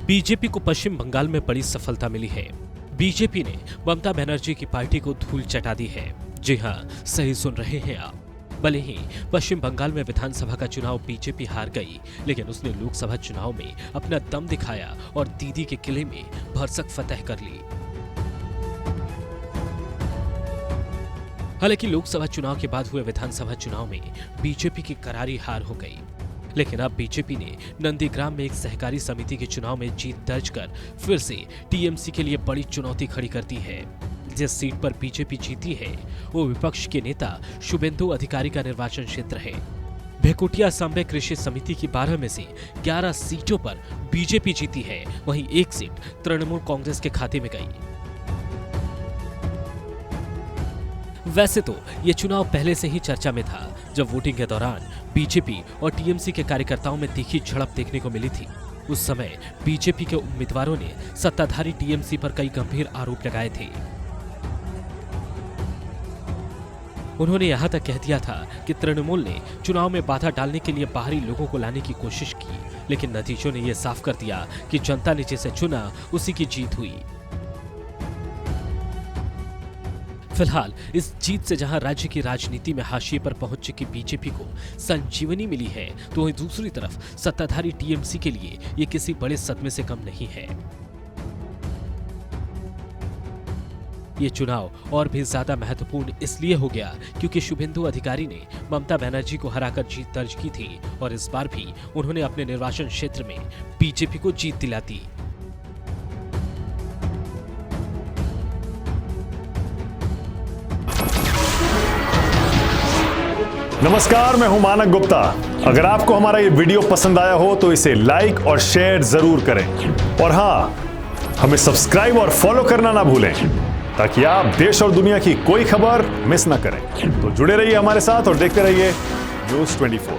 BJP को पश्चिम बंगाल में बड़ी सफलता मिली है। बीजेपी ने ममता बनर्जी की पार्टी को धूल चटा दी है। जी हां, सही सुन रहे हैं आप। भले ही पश्चिम बंगाल में विधानसभा का चुनाव बीजेपी हार गई, लेकिन उसने लोकसभा चुनाव में अपना दम दिखाया और दीदी के किले में भरसक फतह कर ली। हालांकि लोकसभा चुनाव के बाद हुए विधानसभा चुनाव में बीजेपी की करारी हार हो गई, लेकिन अब बीजेपी ने नंदीग्राम में एक सहकारी समिति के चुनाव में जीत दर्ज कर फिर से टीएमसी के लिए बड़ी चुनौती खड़ी कर दी है। जिस सीट पर बीजेपी जीती है वो विपक्ष के नेता शुभेंदु अधिकारी का निर्वाचन क्षेत्र है। भेकुटिया सांबे कृषि समिति की 12 में से 11 सीटों पर बीजेपी जीती है, वहीं एक सीट तृणमूल कांग्रेस के खाते में गई। वैसे तो ये चुनाव पहले से ही चर्चा में था, जब वोटिंग के दौरान बीजेपी और टीएमसी के कार्यकर्ताओं में तीखी झड़प देखने को मिली थी। उस समय बीजेपी के उम्मीदवारों ने सत्ताधारी टीएमसी पर कई गंभीर आरोप लगाए थे। उन्होंने यहां तक कह दिया था कि तृणमूल ने चुनाव में बाधा डालने के लिए बाहरी लोगों को लाने की कोशिश की, लेकिन नतीजों ने यह साफ कर दिया कि जनता ने जिसे चुना उसी की जीत हुई। फिलहाल इस जीत से जहां राज्य की राजनीति में हाशिए पर पहुंच चुकी बीजेपी को संजीवनी मिली है, तो वहीं दूसरी तरफ सत्ताधारी टीएमसी के लिए ये किसी बड़े सदमे से कम नहीं है। ये चुनाव और भी ज्यादा महत्वपूर्ण इसलिए हो गया क्योंकि शुभेंदु अधिकारी ने ममता बनर्जी को हराकर जीत दर्ज की थी और इस बार भी उन्होंने अपने निर्वाचन क्षेत्र में बीजेपी को जीत दिला दी। नमस्कार, मैं हूं मानक गुप्ता। अगर आपको हमारा ये वीडियो पसंद आया हो तो इसे लाइक और शेयर जरूर करें, और हां, हमें सब्सक्राइब और फॉलो करना ना भूलें ताकि आप देश और दुनिया की कोई खबर मिस ना करें। तो जुड़े रहिए हमारे साथ और देखते रहिए News 24।